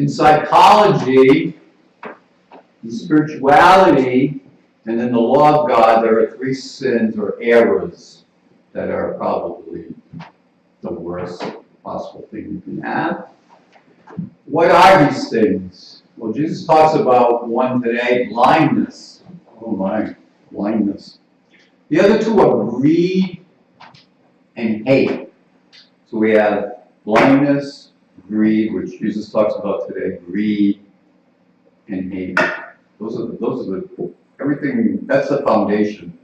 In psychology, in spirituality, and in the law of God, there are 3 sins or errors that are probably the worst possible thing you can have. What are these things? Well, Jesus talks about one today, blindness. Oh my, blindness. The other 2 are greed and hate. So we have blindness, greed, which Jesus talks about today, greed and hate. Those are the everything, that's the foundation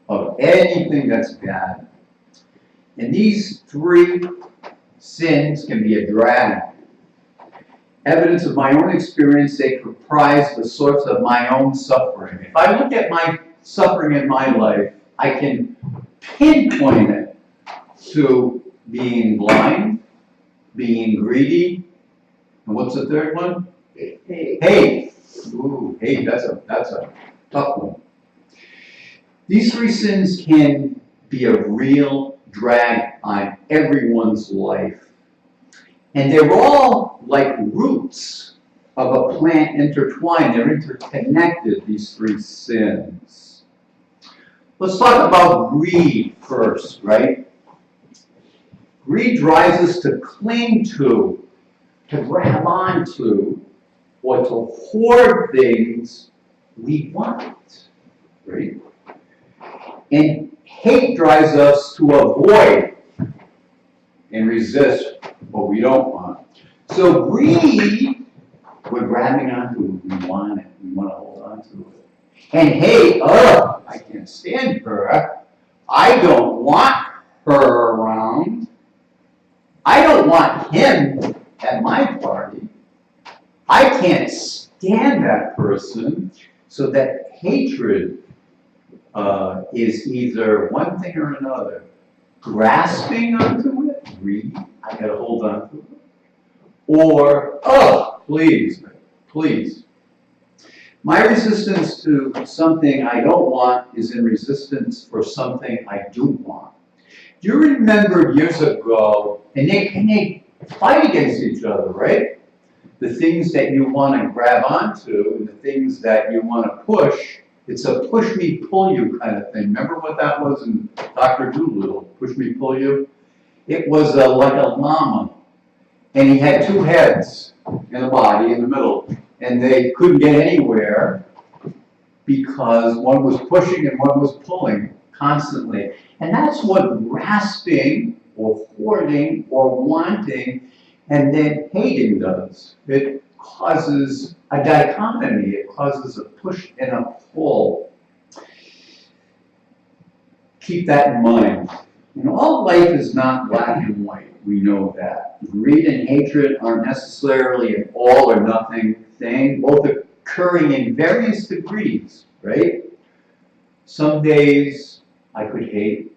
of anything that's bad. And these 3 sins can be a drag. Evidence of my own experience, they comprise the source of my own suffering. If I look at my suffering in my life, I can pinpoint it to being blind, being greedy, and what's the third one? Hate. Ooh, hate, that's a tough one. These 3 sins can be a real drag on everyone's life. And they're all like roots of a plant intertwined. They're interconnected, these 3 sins. Let's talk about greed first, right? Greed drives us to cling to grab onto, or to hoard things we want, right? And hate drives us to avoid and resist what we don't want. So greed, we're grabbing onto it, we want it, we want to hold on to it. And hate, I can't stand her, I don't want her around, I don't want him at my party, I can't stand that person. So that hatred is either one thing or another. Grasping onto it, greed, I gotta hold on to it. Or, please. My resistance to something I don't want is in resistance for something I do want. Do you remember years ago, and they fight against each other, right? The things that you want to grab onto and the things that you want to push, it's a push me, pull you kind of thing. Remember what that was in Dr. Dolittle, push me, pull you? It was like a llama, and he had 2 heads and a body in the middle, and they couldn't get anywhere because one was pushing and one was pulling constantly. And that's what grasping or hoarding or wanting and then hating does. It causes a dichotomy. It causes a push and a pull. Keep that in mind. All life is not black and white. We know that. Greed and hatred aren't necessarily an all or nothing thing, both occurring in various degrees, right? Some days I could hate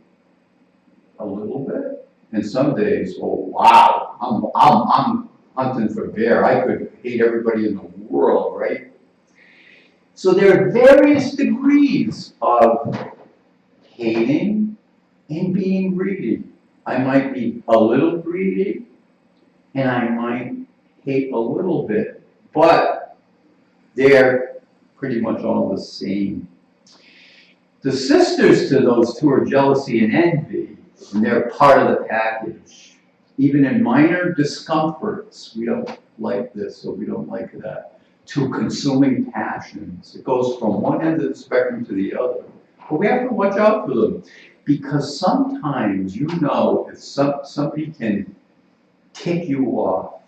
a little bit, and some days, oh wow, I'm hunting for bear. I could hate everybody in the world, right? So there are various degrees of hating and being greedy. I might be a little greedy, and I might hate a little bit, but they're pretty much all the same. The sisters to those 2 are jealousy and envy, and they're part of the package. Even in minor discomforts, we don't like this or we don't like that, to consuming passions. It goes from one end of the spectrum to the other. But we have to watch out for them, because sometimes if somebody can tick you off,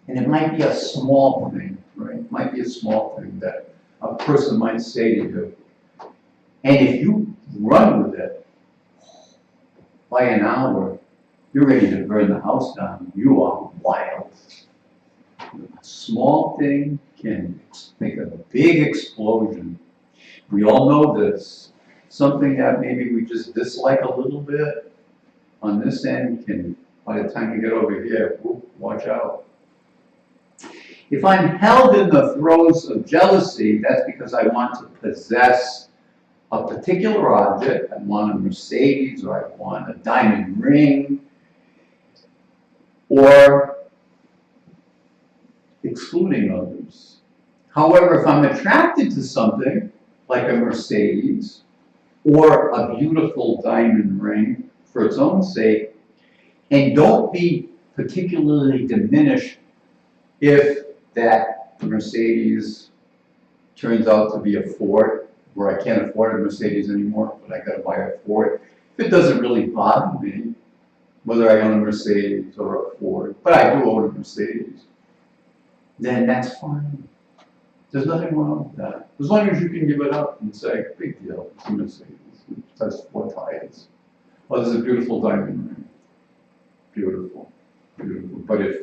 and it might be a small thing, right? It might be a small thing that a person might say to you. And if you run with it, by an hour, you're ready to burn the house down. You are wild. A small thing can make a big explosion. We all know this. Something that maybe we just dislike a little bit on this end can, by the time you get over here, watch out. If I'm held in the throes of jealousy, that's because I want to possess a particular object. I want a Mercedes, or I want a diamond ring, or excluding others. However, if I'm attracted to something, like a Mercedes, or a beautiful diamond ring for its own sake, and don't be particularly diminished if that Mercedes turns out to be a Ford, where I can't afford a Mercedes anymore, but I gotta buy a Ford. If it doesn't really bother me, whether I own a Mercedes or a Ford, but I do own a Mercedes, then that's fine. There's nothing wrong with that. As long as you can give it up and say, big deal, it's a Mercedes, it has 4 tires. Oh, there's a beautiful diamond ring. Beautiful, beautiful. But if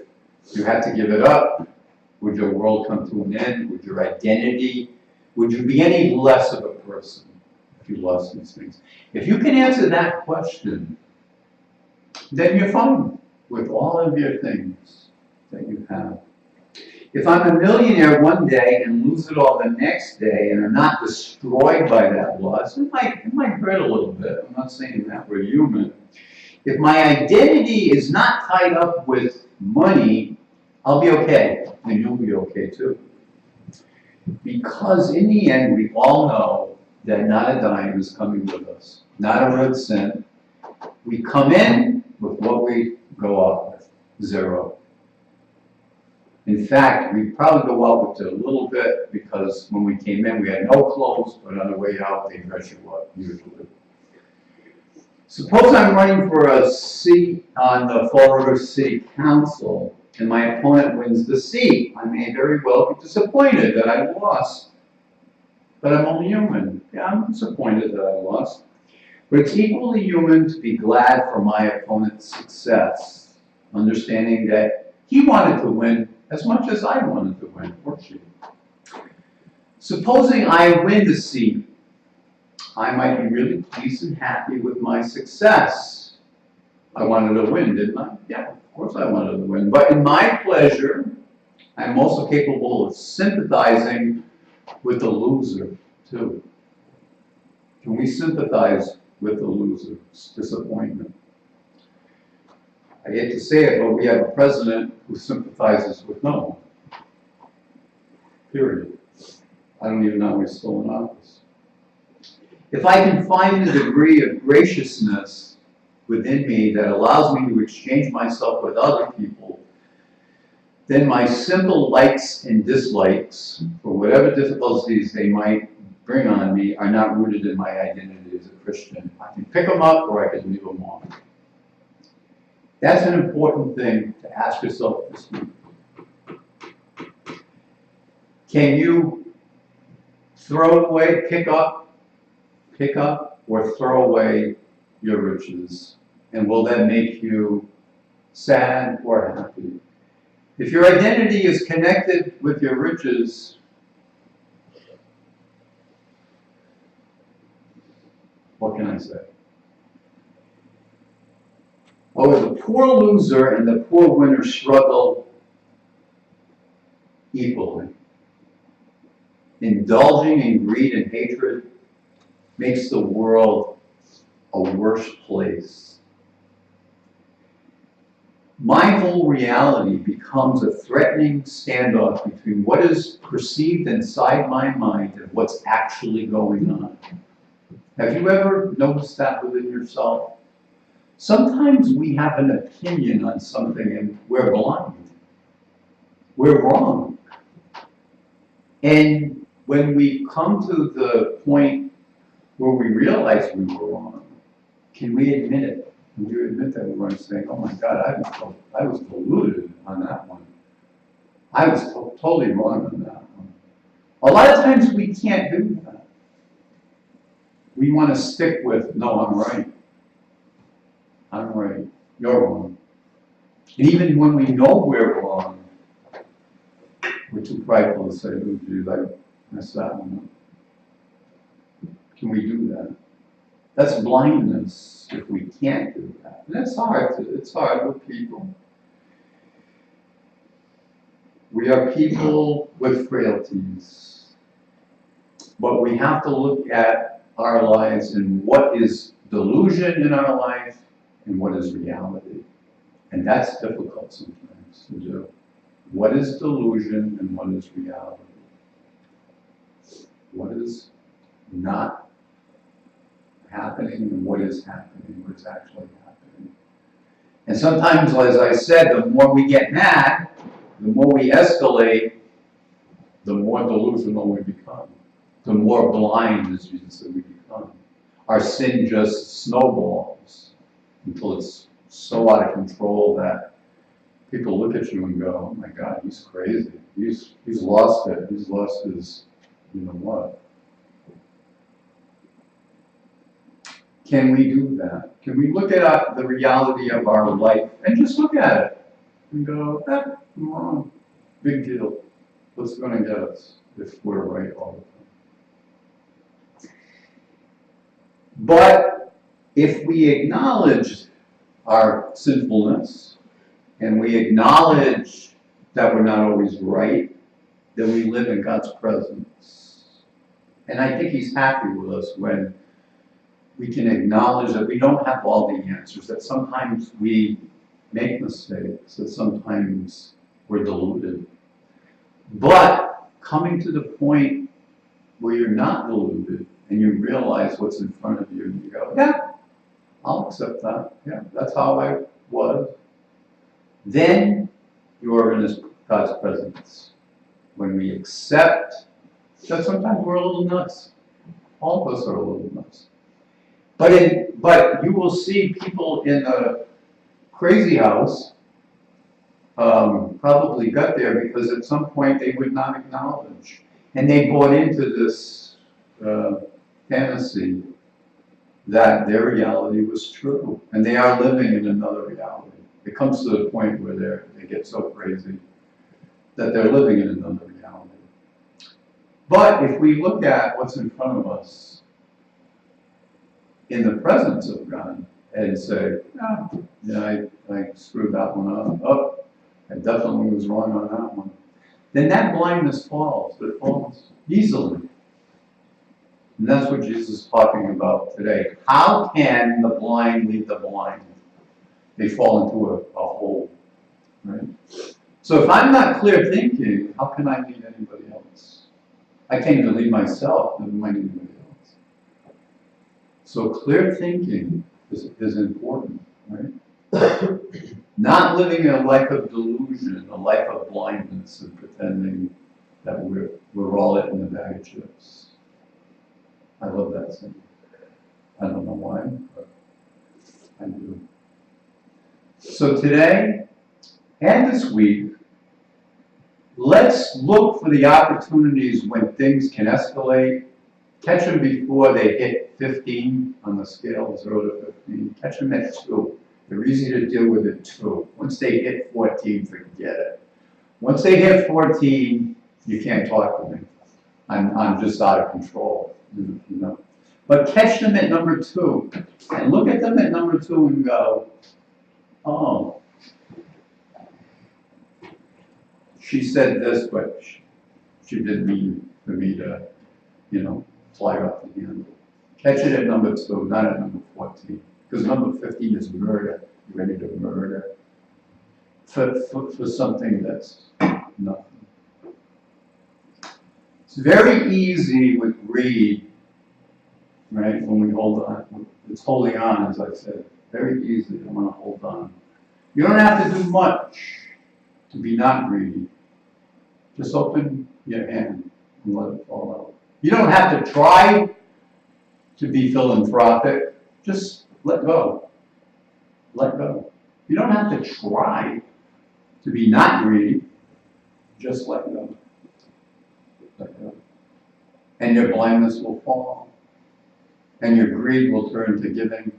you had to give it up, would your world come to an end? Would your identity, would you be any less of a person if you lost these things? If you can answer that question, then you're fine with all of your things that you have. If I'm a millionaire one day and lose it all the next day and are not destroyed by that loss, it might hurt a little bit. I'm not saying that, we're human. If my identity is not tied up with money, I'll be okay, and you'll be okay too. Because in the end, we all know that not a dime is coming with us, not a red cent. We come in with what we go out with, 0. In fact, we probably go out with it a little bit because when we came in, we had no clothes, but on the way out, they dress you up, usually. Suppose I'm running for a seat on the Fall River City Council, and my opponent wins the seat. I may very well be disappointed that I lost, but I'm only human. Yeah, I'm disappointed that I lost. But it's equally human to be glad for my opponent's success, understanding that he wanted to win as much as I wanted to win, or she. Supposing I win the seat, I might be really pleased and happy with my success. I wanted to win, didn't I? Yeah, of course I wanted to win. But in my pleasure, I'm also capable of sympathizing with the loser, too. Can we sympathize with the loser's disappointment? I hate to say it, but we have a president who sympathizes with no one. Period. I don't even know he's still in office. If I can find a degree of graciousness within me that allows me to exchange myself with other people, then my simple likes and dislikes, for whatever difficulties they might bring on me, are not rooted in my identity as a Christian. I can pick them up or I can leave them on. That's an important thing to ask yourself this week. Can you throw away, pick up, or throw away your riches? And will that make you sad or happy? If your identity is connected with your riches, what can I say? Oh, the poor loser and the poor winner struggle equally. Indulging in greed and hatred makes the world a worse place. My whole reality becomes a threatening standoff between what is perceived inside my mind and what's actually going on. Have you ever noticed that within yourself? Sometimes we have an opinion on something and we're blind. We're wrong. And when we come to the point where we realize we were wrong, can we admit it? Can we admit that we weren't saying, oh my God, I was deluded on that one. I was totally wrong on that one. A lot of times we can't do that. We want to stick with, no, I'm right. I'm right. You're wrong. And even when we know we're wrong, we're too prideful to say, oh, geez, I messed that one up. Can we do that? That's blindness if we can't do that. And it's hard with people. We are people with frailties. But we have to look at our lives and what is delusion in our life and what is reality. And that's difficult sometimes to do. What is delusion and what is reality? What is not happening and what is happening, what is actually happening. And sometimes, as I said, the more we get mad, the more we escalate, the more delusional we become. The more blind, as Jesus said, we become. Our sin just snowballs until it's so out of control that people look at you and go, oh my God, he's crazy. He's lost it. He's lost his, you know what. Can we do that? Can we look at the reality of our life and just look at it and go, I'm wrong. Big deal. What's going to get us if we're right all the time? But if we acknowledge our sinfulness and we acknowledge that we're not always right, then we live in God's presence. And I think he's happy with us when we can acknowledge that we don't have all the answers, that sometimes we make mistakes, that sometimes we're deluded. But coming to the point where you're not deluded and you realize what's in front of you and you go, yeah, I'll accept that. Yeah, that's how I was. Then you are in God's presence. When we accept that sometimes we're a little nuts. All of us are a little nuts. But you will see people in a crazy house probably got there because at some point they would not acknowledge. And they bought into this fantasy that their reality was true. And they are living in another reality. It comes to the point where they get so crazy that they're living in another reality. But if we look at what's in front of us, in the presence of God, and say, yeah, I screwed that one up. Oh, I definitely was wrong on that one. Then that blindness falls. It falls easily. And that's what Jesus is talking about today. How can the blind lead the blind? They fall into a hole, right? So if I'm not clear thinking, how can I lead anybody else? I can't even lead myself, never mind anybody else. So clear thinking is important, right? Not living a life of delusion, a life of blindness and pretending that we're all in the bag of chips. I love that saying. I don't know why, but I do. So today and this week, let's look for the opportunities when things can escalate. Catch them before they hit 15 on the scale, 0 to 15. Catch them at 2. They're easy to deal with at 2. Once they hit 14, forget it. Once they hit 14, you can't talk to me. I'm just out of control, you know. But catch them at number 2, and look at them at number 2 and go, oh, she said this, but she didn't mean for me to, you know, fly off the handle. Catch it at number 2, not at number 14. Because number 15 is murder. You're ready to murder for something that's nothing. It's very easy with greed, right? When we hold on. It's holding on, as I said. Very easy. I want to hold on. You don't have to do much to be not greedy. Just open your hand and let it fall out. You don't have to try to be philanthropic. Just let go. Let go. You don't have to try to be not greedy. Just let go. Let go. And your blindness will fall. And your greed will turn to giving.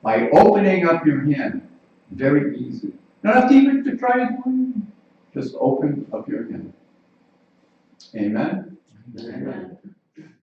By opening up your hand, very easy. You don't have to even try to do anything. Just open up your hand. Amen? Amen.